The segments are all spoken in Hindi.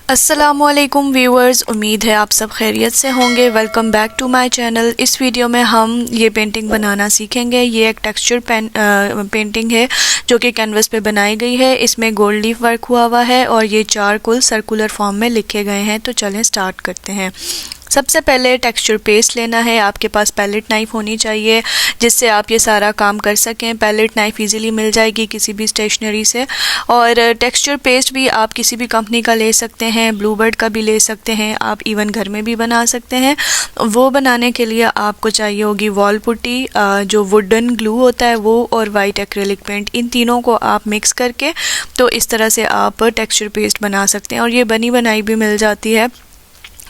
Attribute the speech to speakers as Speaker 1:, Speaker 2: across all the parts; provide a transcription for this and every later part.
Speaker 1: अस्सलामुअलैकुम व्यूअर्स, उम्मीद है आप सब खैरियत से होंगे। Welcome back to my channel. इस वीडियो में हम ये पेंटिंग बनाना सीखेंगे। ये एक टेक्सचर पेंटिंग है जो कि कैनवस पे बनाई गई है। इसमें गोल्ड लीफ वर्क हुआ है और ये चार कुल सर्कुलर फॉर्म में लिखे गए हैं। तो चलें स्टार्ट करते हैं। सबसे पहले टेक्सचर पेस्ट लेना है। आपके पास पैलेट नाइफ होनी चाहिए जिससे आप ये सारा काम कर सकें। पैलेट नाइफ इजीली मिल जाएगी किसी भी स्टेशनरी से। और टेक्सचर पेस्ट भी आप किसी भी कंपनी का ले सकते हैं, ब्लूबर्ड का भी ले सकते हैं, आप इवन घर में भी बना सकते हैं। वो बनाने के लिए आपको चाहिए होगी वॉल पुट्टी, जो वुडन ग्लू होता है वो, और वाइट एक्रेलिक पेंट। इन तीनों को आप मिक्स करके तो इस तरह से आप टेक्सचर पेस्ट बना सकते हैं और ये बनी बनाई भी मिल जाती है।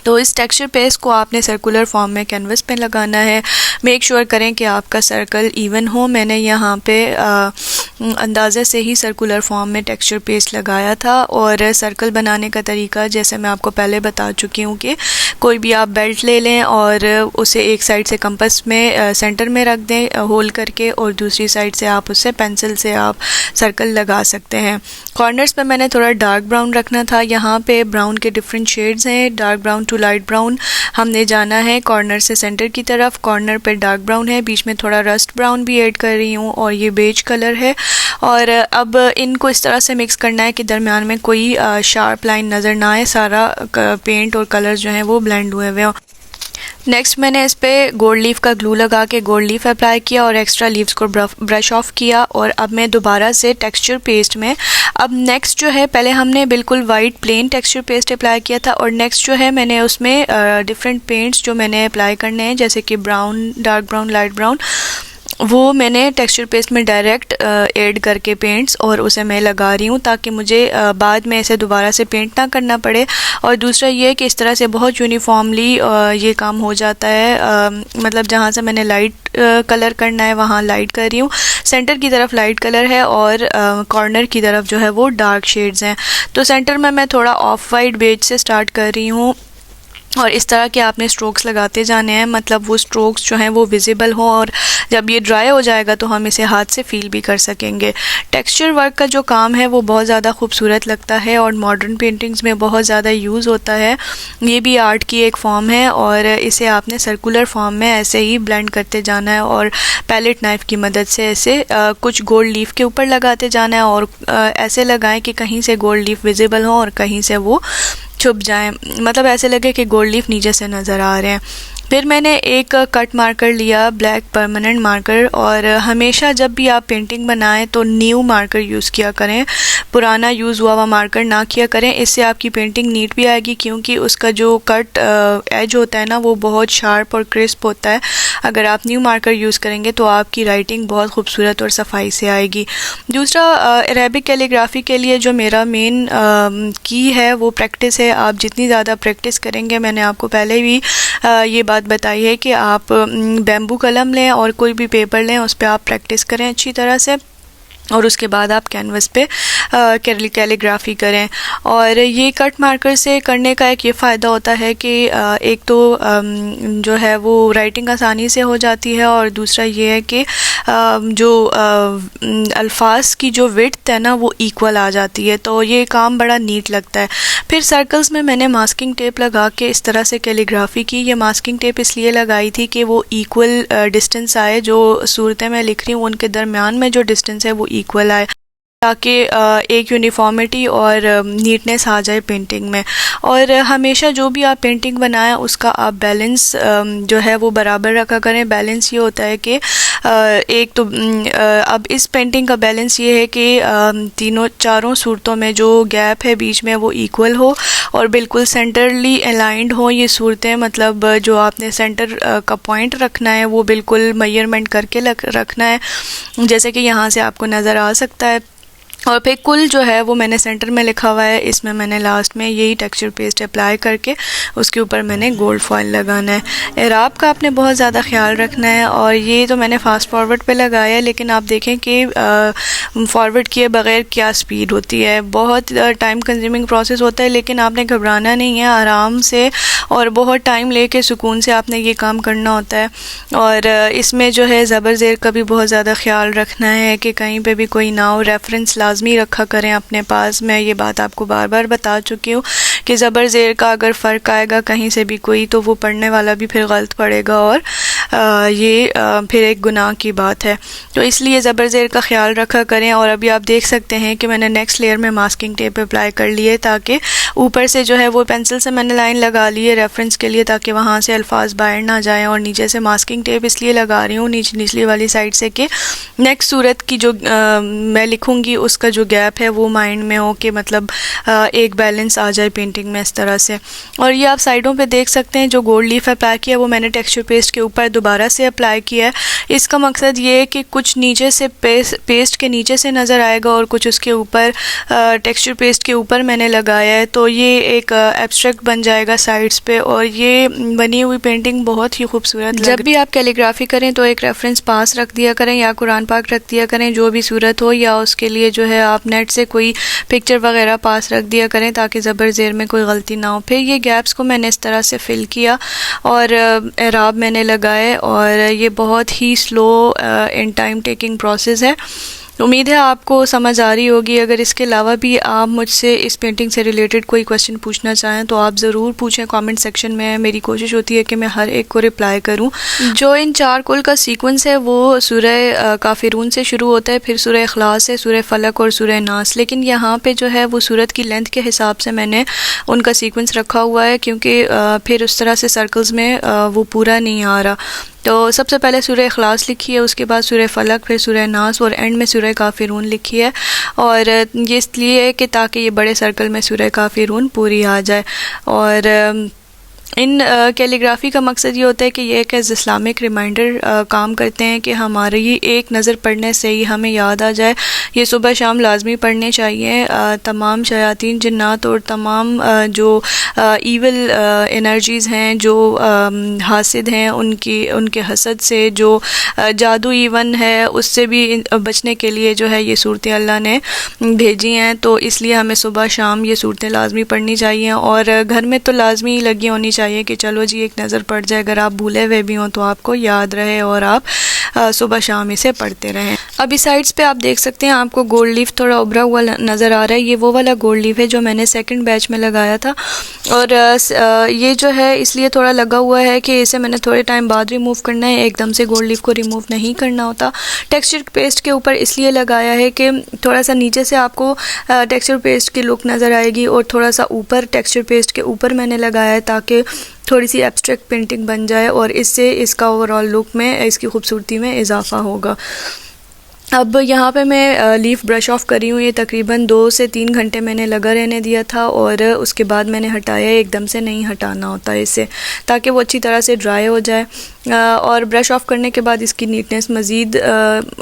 Speaker 1: तो इस टेक्सचर पेस्ट को आपने सर्कुलर फॉर्म में कैनवस पे लगाना है। मेक श्योर करें कि आपका सर्कल इवन हो। मैंने यहाँ पे अंदाज़े से ही सर्कुलर फॉर्म में टेक्सचर पेस्ट लगाया था। और सर्कल बनाने का तरीका जैसे मैं आपको पहले बता चुकी हूँ कि कोई भी आप बेल्ट ले लें और उसे एक साइड से कंपास में सेंटर में रख दें होल करके, और दूसरी साइड से आप उससे पेंसिल से आप सर्कल लगा सकते हैं। कॉर्नर्स पे मैंने थोड़ा डार्क ब्राउन रखना था। यहाँ पे ब्राउन के डिफरेंट शेड्स हैं, dark brown to light brown हमने जाना है कॉर्नर से सेंटर की तरफ। कॉर्नर पे डार्क ब्राउन है, बीच में थोड़ा रस्ट ब्राउन भी ऐड कर रही हूँ और ये बेज कलर है। और अब इनको इस तरह से मिक्स करना है कि दरमियान में कोई शार्प लाइन नज़र ना आए, सारा पेंट और कलर्स जो हैं वो ब्लेंड हुए हुए हों। नेक्स्ट मैंने इस पे गोल्ड लीफ का ग्लू लगा के गोल्ड लीफ अप्लाई किया और एक्स्ट्रा लीव्स को ब्रश ऑफ किया। और अब मैं दोबारा से टेक्सचर पेस्ट में, अब नेक्स्ट जो है, पहले हमने बिल्कुल white plain texture paste apply किया था और नेक्स्ट जो है मैंने उसमें डिफरेंट पेंट्स जो मैंने अप्लाई करने हैं, जैसे कि brown, dark brown, light brown, वो मैंने टेक्सचर पेस्ट में डायरेक्ट ऐड करके पेंट्स और उसे मैं लगा रही हूँ ताकि मुझे बाद में ऐसे दोबारा से पेंट ना करना पड़े। और दूसरा ये कि इस तरह से बहुत यूनिफॉर्मली ये काम हो जाता है। मतलब जहाँ से मैंने लाइट कलर करना है वहाँ लाइट कर रही हूँ, सेंटर की तरफ लाइट कलर है और कॉर्नर की तरफ जो है वो डार्क शेड्स हैं। तो सेंटर में मैं थोड़ा ऑफ वाइट बेज से स्टार्ट कर रही हूँ और इस तरह के आपने स्ट्रोक्स लगाते जाने हैं, मतलब वो स्ट्रोक्स जो हैं वो विजिबल हों और जब ये ड्राई हो जाएगा तो हम इसे हाथ से फील भी कर सकेंगे। टेक्सचर वर्क का जो काम है वो बहुत ज़्यादा खूबसूरत लगता है और मॉडर्न पेंटिंग्स में बहुत ज़्यादा यूज़ होता है। ये भी आर्ट की एक फॉर्म है और इसे आपने सर्कुलर फॉर्म में ऐसे ही ब्लेंड करते जाना है और पैलेट नाइफ की मदद से ऐसे कुछ गोल्ड लीफ के ऊपर लगाते जाना है और ऐसे लगाएं कि कहीं से गोल्ड लीफ विजिबल हो और कहीं से वो छुप जाए, मतलब ऐसे लगे कि गोल्ड लीफ नीचे से नज़र आ रहे हैं। फिर मैंने एक कट मार्कर लिया, ब्लैक परमानेंट मार्कर, और हमेशा जब भी आप पेंटिंग बनाएं तो न्यू मार्कर यूज़ किया करें, पुराना यूज़ हुआ हुआ मार्कर ना किया करें। इससे आपकी पेंटिंग नीट भी आएगी क्योंकि उसका जो कट एज होता है ना वो बहुत शार्प और क्रिस्प होता है। अगर आप न्यू मार्कर यूज़ करेंगे तो आपकी राइटिंग बहुत खूबसूरत और सफाई से आएगी। दूसरा, अरेबिक कैलीग्राफी के लिए जो मेरा मेन की है वो प्रैक्टिस है। आप जितनी ज़्यादा प्रैक्टिस करेंगे, मैंने आपको पहले भी ये बात बताई है कि आप बैम्बू कलम लें और कोई भी पेपर लें, उस पर आप प्रैक्टिस करें अच्छी तरह से और उसके बाद आप कैनवस पे कैलीग्राफी करें। और ये कट मार्कर से करने का एक ये फ़ायदा होता है कि एक तो जो है वो राइटिंग आसानी से हो जाती है और दूसरा ये है कि जो अल्फाज की जो विड्थ है ना वो इक्वल आ जाती है, तो ये काम बड़ा नीट लगता है। फिर सर्कल्स में मैंने मास्किंग टेप लगा के इस तरह से कैलीग्राफी की। ये मास्किंग टेप इसलिए लगाई थी कि वो इक्वल डिस्टेंस आए, जो सूरतें मैं लिख रही हूँ उनके दरमियान में जो डिस्टेंस है वो इक्वल आए, ताकि एक यूनिफॉर्मिटी और नीटनेस आ जाए पेंटिंग में। और हमेशा जो भी आप पेंटिंग बनाएं उसका आप बैलेंस जो है वो बराबर रखा करें। बैलेंस ये होता है कि एक तो अब इस पेंटिंग का बैलेंस ये है कि तीनों चारों सूरतों में जो गैप है बीच में वो इक्वल हो और बिल्कुल सेंटरली अलाइंड हो ये सूरतें, मतलब जो आपने सेंटर का पॉइंट रखना है वो बिल्कुल मेजरमेंट करके रखना है, जैसे कि यहाँ से आपको नज़र आ सकता है। और फिर कुल जो है वो मैंने सेंटर में लिखा हुआ है, इसमें मैंने लास्ट में यही टेक्सचर पेस्ट अप्लाई करके उसके ऊपर मैंने गोल्ड फॉइल लगाना है। एराब का आपने बहुत ज़्यादा ख्याल रखना है और ये तो मैंने फास्ट फॉरवर्ड पे लगाया है, लेकिन आप देखें कि फॉरवर्ड किए बगैर क्या स्पीड होती है। बहुत टाइम कंज्यूमिंग प्रोसेस होता है, लेकिन आपने घबराना नहीं है, आराम से और बहुत टाइम लेके सुकून से आपने ये काम करना होता है। और इसमें जो है ज़बर ज़ेर का भी बहुत ज़्यादा ख्याल रखना है कि कहीं पे भी कोई ना हो। रेफरेंस लाजमी रखा करें अपने पास। मैं ये बात आपको बार बार बता चुकी हूँ कि ज़बर ज़ेर का अगर फ़र्क आएगा कहीं से भी कोई, तो वो पढ़ने वाला भी फिर गलत पढ़ेगा और ये फिर एक गुनाह की बात है। तो इसलिए ज़बर ज़ेर का ख्याल रखा करें। और अभी आप देख सकते हैं कि मैंने नेक्स्ट लेयर में मास्किंग टेप अप्लाई कर ली है, ताकि ऊपर से जो है वो पेंसिल से मैंने लाइन लगा ली है रेफरेंस के लिए, ताकि वहाँ से अल्फाज बाहर ना जाएं। और नीचे से मास्किंग टेप इसलिए लगा रही हूँ निचली वाली साइड से कि नेक्स्ट सूरत की जो मैं लिखूँगी उसका जो गैप है वो माइंड में हो, कि मतलब एक बैलेंस आ जाए पेंटिंग में इस तरह से। और ये आप साइडों पे देख सकते हैं जो गोल्ड लीफ अप्लाई किया वो मैंने टेक्सचर पेस्ट के ऊपर दोबारा से अप्लाई किया है। इसका मकसद ये है कि कुछ नीचे से पेस्ट के नीचे से नज़र आएगा और कुछ उसके ऊपर टेक्सचर पेस्ट के ऊपर मैंने लगाया है, तो ये एक एब्स्ट्रैक्ट बन जाएगा साइड्स पे। और ये बनी हुई पेंटिंग बहुत ही खूबसूरत। जब भी आप कैलीग्राफी करें तो एक रेफरेंस पास रख दिया करें या कुरान पाक रख दिया करें, जो भी सूरत हो, या उसके लिए जो है आप नेट से कोई पिक्चर वगैरह पास रख दिया करें ताकि ज़बर ज़ेर में कोई गलती ना हो। फिर ये गैप्स को मैंने इस तरह से फिल किया और एराब मैंने लगाए, और ये बहुत ही slow and time taking process है। उम्मीद है आपको समझ आ रही होगी। अगर इसके अलावा भी आप मुझसे इस पेंटिंग से रिलेटेड कोई क्वेश्चन पूछना चाहें तो आप ज़रूर पूछें कमेंट सेक्शन में। मेरी कोशिश होती है कि मैं हर एक को रिप्लाई करूं। जो इन 4 कुल का सीक्वेंस है वो सूरह काफिरून से शुरू होता है, फिर सूरह इखलास है, सूरह फलक और सूरह नास। लेकिन यहाँ पे जो है वो सूरत की लेंथ के हिसाब से मैंने उनका सीक्वेंस रखा हुआ है, क्योंकि फिर उस तरह से सर्कल्स में वो पूरा नहीं आ रहा। तो सबसे पहले सूरह इखलास लिखी है, उसके बाद सूरह फलक, फिर सूरह नास और एंड में सूरह काफिरून लिखी है। और ये इसलिए है कि ताकि ये बड़े सर्कल में सूरह काफिरून पूरी आ जाए। और इन कैलीग्राफी का मकसद ये होता है कि ये एक एज इस्लामिक रिमाइंडर काम करते हैं कि हमारी ये एक नज़र पढ़ने से ही हमें याद आ जाए। ये सुबह शाम लाजमी पढ़ने चाहिए। तमाम शयातीन जिन्नात और तमाम जो ईविल एनर्जीज़ हैं, जो हासिद हैं, उनके हसद से, जो जादू इवन है, उससे भी बचने के लिए जो है ये सूरतें अल्लाह ने भेजी हैं। तो इसलिए हमें सुबह शाम ये सूरतें लाजमी पढ़नी चाहिए। और घर में तो लाजमी लगी होनी चाहिए कि चलो जी एक नज़र पड़ जाए, अगर आप भूले हुए भी हों तो आपको याद रहे और आप सुबह शाम इसे पढ़ते रहें। अभी साइड्स पे आप देख सकते हैं आपको गोल्ड लीफ थोड़ा उभरा हुआ नज़र आ रहा है। ये वो वाला गोल्ड लीफ है जो मैंने सेकंड बैच में लगाया था। और ये जो है इसलिए थोड़ा लगा हुआ है कि इसे मैंने थोड़े टाइम बाद रिमूव करना है, एकदम से गोल्ड लीफ को रिमूव नहीं करना होता। टेक्सचर पेस्ट के ऊपर इसलिए लगाया है कि थोड़ा सा नीचे से आपको टेक्सचर पेस्ट की लुक नज़र आएगी, और थोड़ा सा ऊपर टेक्सचर पेस्ट के ऊपर मैंने लगाया है ताकि थोड़ी सी एब्स्ट्रैक्ट पेंटिंग बन जाए और इससे इसका ओवरऑल लुक में, इसकी खूबसूरती में इजाफा होगा। अब यहाँ पे मैं लीफ ब्रश ऑफ कर रही हूँ। ये तकरीबन 2 से 3 घंटे मैंने लगा रहने दिया था और उसके बाद मैंने हटाया। एकदम से नहीं हटाना होता इसे, ताकि वो अच्छी तरह से ड्राई हो जाए। और ब्रश ऑफ करने के बाद इसकी नीटनेस मज़ीद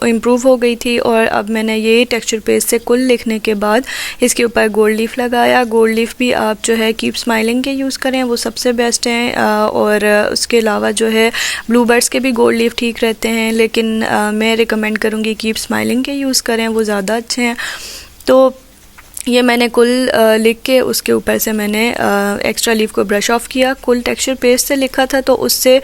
Speaker 1: इम्प्रूव हो गई थी। और अब मैंने ये टेक्सचर पेस्ट से कुल लिखने के बाद इसके ऊपर गोल्ड लीफ लगाया। गोल्ड लीफ भी आप जो है कीप स्माइलिंग के यूज़ करें, वो सबसे बेस्ट हैं। और उसके अलावा जो है ब्लू बर्ड्स के भी गोल्ड लीफ ठीक रहते हैं, लेकिन मैं रिकमेंड करूँगी कीप स्माइलिंग के यूज़ करें, वो ज़्यादा अच्छे हैं। तो ये मैंने कुल लिख के उसके ऊपर से मैंने एक्स्ट्रा लीफ को ब्रश ऑफ किया। कुल टेक्सचर पेस्ट से लिखा था तो उससे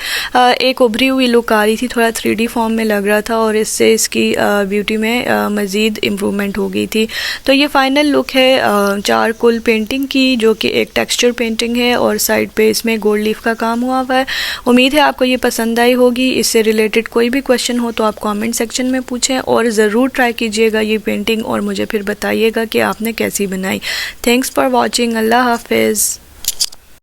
Speaker 1: एक उभरी हुई लुक आ रही थी, थोड़ा 3D फॉर्म में लग रहा था, और इससे इसकी ब्यूटी में मज़ीद इम्प्रूवमेंट हो गई थी। तो ये फ़ाइनल लुक है 4 कुल पेंटिंग की, जो कि एक टेक्सचर पेंटिंग है और साइड पे इसमें गोल्ड लीफ का काम हुआ हुआ है। उम्मीद है आपको ये पसंद आई होगी। इससे रिलेटेड कोई भी क्वेश्चन हो तो आप कॉमेंट सेक्शन में पूछें, और ज़रूर ट्राई कीजिएगा ये पेंटिंग और मुझे फिर बताइएगा कि आपने कैसी बनाई। Thanks for watching. अल्लाह हाफिज़।